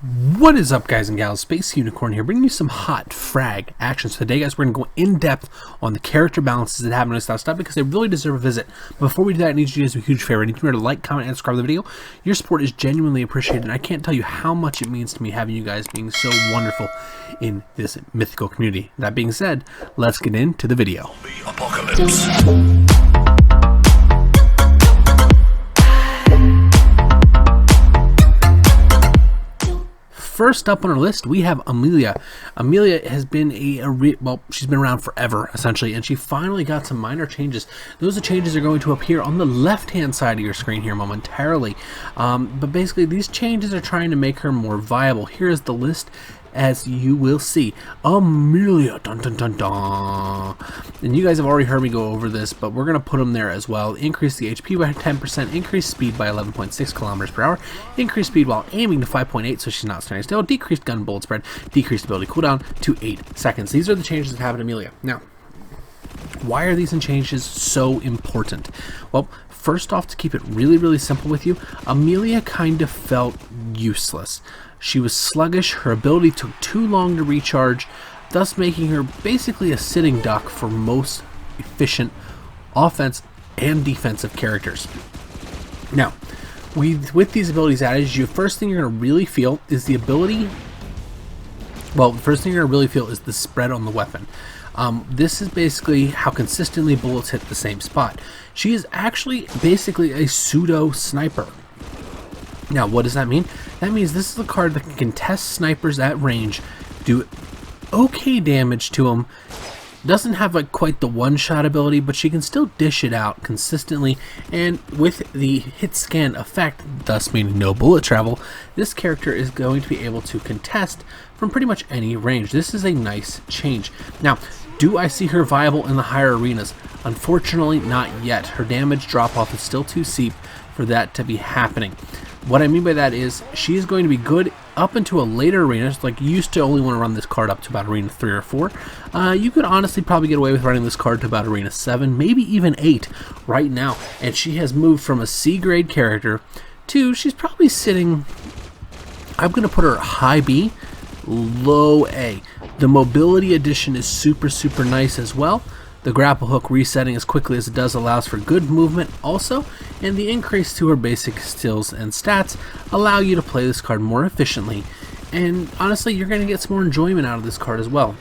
What is up, guys and gals? Space Unicorn here, bringing you some hot frag actions. Today, guys, we're going to go in depth on the character balances that happen in this style stuff because they really deserve a visit. Before we do that, I need you to do us a huge favor. I need you to like, comment, and subscribe to the video. Your support is genuinely appreciated, and I can't tell you how much it means to me having you guys being so wonderful in this mythical community. That being said, let's get into the video. The apocalypse. First up on our list, we have Amelia. Amelia has been she's been around forever, essentially, and she finally got some minor changes. Those changes are going to appear on the left-hand side of your screen here momentarily. But basically, these changes are trying to make her more viable. Here is the list, as you will see. Amelia, dun dun dun dun. And you guys have already heard me go over this, but we're going to put them there as well. Increase the HP by 10%, increase speed by 11.6 kilometers per hour, increase speed while aiming to 5.8 so she's not standing still, decreased gun bullet spread, decreased ability cooldown to 8 seconds. These are the changes that happen to Amelia. Now, why are these changes so important? Well, first off, to keep it really simple with you, Amelia kind of felt useless. She was sluggish, her ability took too long to recharge, thus making her basically a sitting duck for most efficient offense and defensive characters. Now, with these abilities added, the first thing you're going to really feel is the ability. Well, the first thing you're going to really feel is the spread on the weapon. This is basically how consistently bullets hit the same spot. She is actually basically a pseudo sniper. Now, what does that mean? That means this is a card that can contest snipers at range, do okay damage to them. Doesn't have quite the one-shot ability, but she can still dish it out consistently. And with the hit scan effect, thus meaning no bullet travel, this character is going to be able to contest from pretty much any range. This is a nice change. Now, do I see her viable in the higher arenas? Unfortunately, not yet. Her damage drop-off is still too steep for that to be happening. What I mean by that is she is going to be good up into a later arena. Like, you used to only want to run this card up to about arena 3 or 4. You could honestly probably get away with running this card to about arena 7, maybe even 8 right now. And she has moved from a C grade character to, she's probably sitting, I'm going to put her high B, low A. The mobility addition is super nice as well. The grapple hook resetting as quickly as it does allows for good movement also, and the increase to her basic skills and stats allow you to play this card more efficiently, and honestly you're going to get some more enjoyment out of this card as well.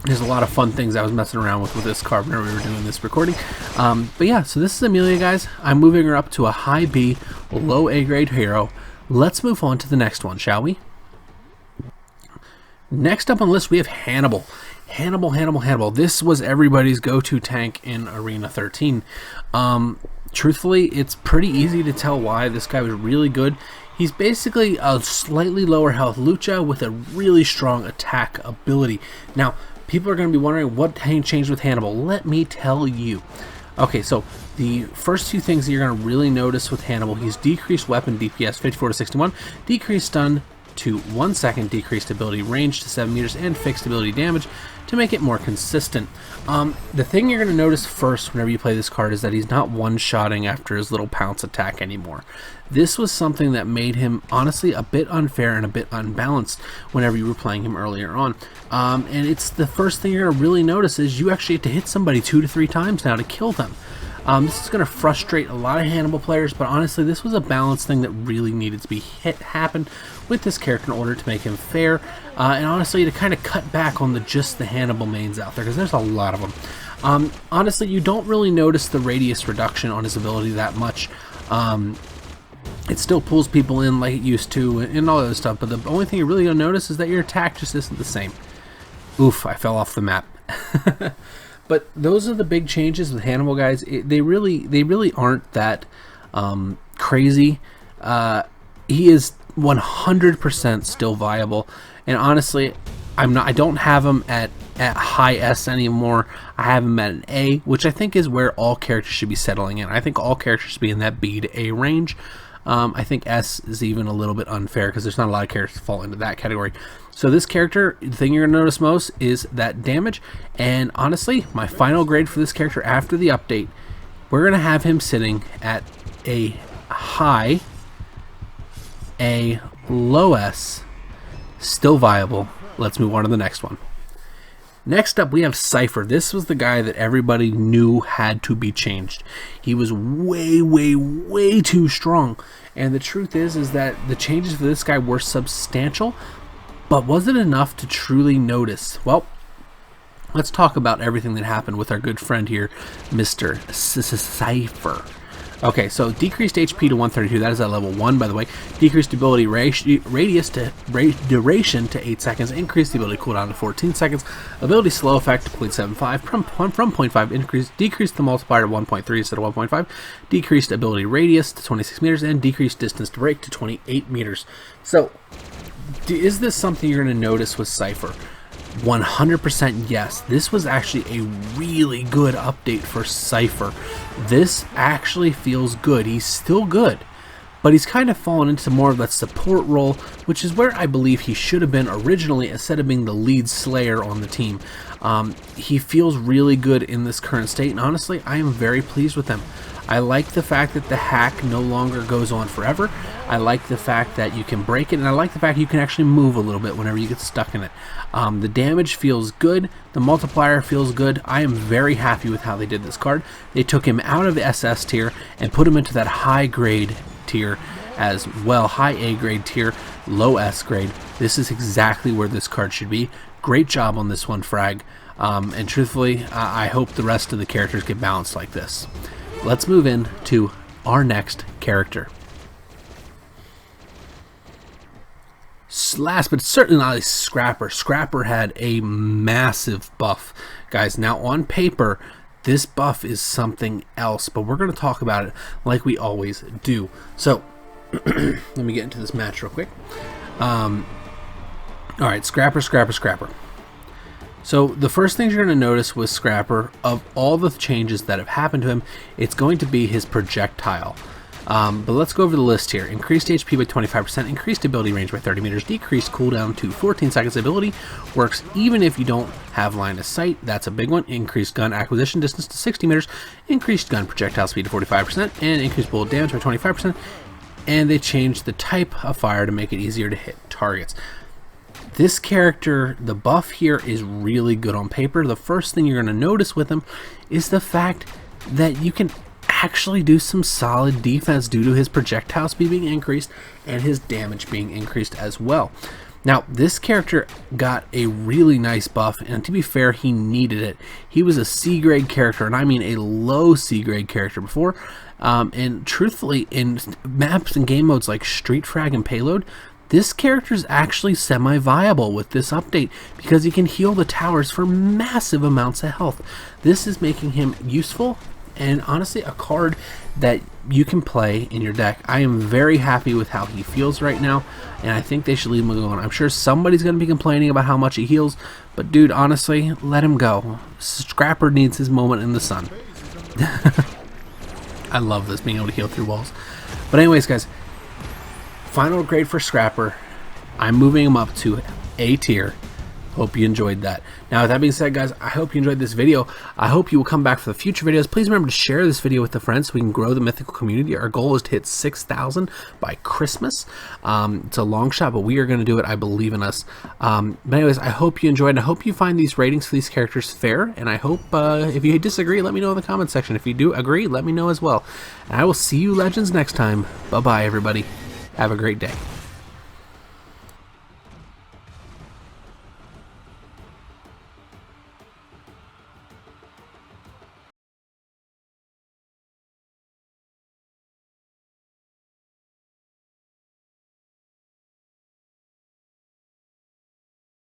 There's a lot of fun things I was messing around with this card whenever we were doing this recording. But yeah, so this is Amelia, guys. I'm moving her up to a high B, low A grade hero. Let's move on to the next one, shall we? Next up on the list, we have Hannibal. Hannibal. This was everybody's go-to tank in Arena 13. Truthfully, it's pretty easy to tell why. This guy was really good. He's basically a slightly lower health Lucha with a really strong attack ability. Now, people are going to be wondering what changed with Hannibal. Let me tell you. Okay, so the first two things that you're going to really notice with Hannibal, he's decreased weapon DPS 54 to 61, decreased stun to 1 second, decreased ability range to 7 meters, and fixed ability damage to make it more consistent. The thing you're going to notice first whenever you play this card is that he's not one-shotting after his little pounce attack anymore. This was something that made him honestly a bit unfair and a bit unbalanced whenever you were playing him earlier on. And it's the first thing you're going to really notice is you actually have to hit somebody 2 to 3 times now to kill them. This is going to frustrate a lot of Hannibal players, but honestly, this was a balance thing that really needed to be happen with this character in order to make him fair, and honestly, to kind of cut back on just the Hannibal mains out there, because there's a lot of them. Honestly, you don't really notice the radius reduction on his ability that much. It still pulls people in like it used to, and all that other stuff, but the only thing you're really going to notice is that your attack just isn't the same. Oof, I fell off the map. But those are the big changes with Hannibal, guys. They really aren't that crazy. He is 100% still viable, and honestly, I don't have him at high S anymore. I have him at an A, which I think is where all characters should be settling in. I think all characters should be in that B to A range. I think S is even a little bit unfair because there's not a lot of characters that fall into that category. So this character, the thing you're going to notice most is that damage, and honestly, my final grade for this character after the update, we're going to have him sitting at a high, a low S, Still viable. Let's move on to the next one. Next up, we have CIPHER. This was the guy that everybody knew had to be changed. He was way too strong. And the truth is that the changes for this guy were substantial, but was it enough to truly notice? Well, let's talk about everything that happened with our good friend here, Mr. CIPHER. Okay, so decreased HP to 132, that is at level 1, by the way. Decreased ability radius to duration to 8 seconds. Increased ability cooldown to 14 seconds. Ability slow effect to 0.75 from 0.5. Decreased the multiplier to 1.3 instead of 1.5. Decreased ability radius to 26 meters. And decreased distance to break to 28 meters. So, is this something you're going to notice with CIPHER? 100% yes. This was actually a really good update for CIPHER. This actually feels good. He's still good, but he's kind of fallen into more of that support role, which is where I believe he should have been originally instead of being the lead slayer on the team. He feels really good in this current state, and honestly, I am very pleased with him. I like the fact that the hack no longer goes on forever. I like the fact that you can break it, and I like the fact you can actually move a little bit whenever you get stuck in it. The damage feels good. The multiplier feels good. I am very happy with how they did this card. They took him out of the SS tier and put him into that high grade tier as well. High A grade tier, low S grade. This is exactly where this card should be. Great job on this one, Frag. And truthfully, I hope the rest of the characters get balanced like this. Let's move in to our next character. Last but certainly not least, Scrapper. Scrapper had a massive buff. Guys, now on paper, this buff is something else, but we're going to talk about it like we always do. So, let me get into this match real quick. Alright, Scrapper. So the first thing you're going to notice with Scrapper, of all the changes that have happened to him, it's going to be his projectile. But let's go over the list here. Increased HP by 25%, increased ability range by 30 meters, decreased cooldown to 14 seconds. Ability works even if you don't have line of sight. That's a big one. Increased gun acquisition distance to 60 meters, increased gun projectile speed to 45%, and increased bullet damage by 25%. And they changed the type of fire to make it easier to hit targets. This character, the buff here is really good on paper. The first thing you're going to notice with him is the fact that you can actually do some solid defense due to his projectile speed being increased and his damage being increased as well. Now, this character got a really nice buff, and to be fair, he needed it. He was a C grade character, and I mean a low C grade character before. And truthfully, in maps and game modes like Street Frag and Payload, this character is actually semi-viable with this update because he can heal the towers for massive amounts of health. This is making him useful and honestly a card that you can play in your deck. I am very happy with how he feels right now, and I think they should leave him alone. I'm sure somebody's going to be complaining about how much he heals, but dude, honestly, let him go. Scrapper needs his moment in the sun. I love this, being able to heal through walls. But anyways, guys, final grade for Scrapper. I'm moving him up to A tier. Hope you enjoyed that. Now, with that being said, guys, I hope you enjoyed this video. I hope you will come back for the future videos. Please remember to share this video with the friends so we can grow the mythical community. Our goal is to hit 6,000 by Christmas. It's a long shot, but we are going to do it. I believe in us. But anyways, I hope you enjoyed, and I hope you find these ratings for these characters fair. And I hope if you disagree, let me know in the comment section. If you do agree, let me know as well. And I will see you legends next time. Bye-bye, everybody. Have a great day.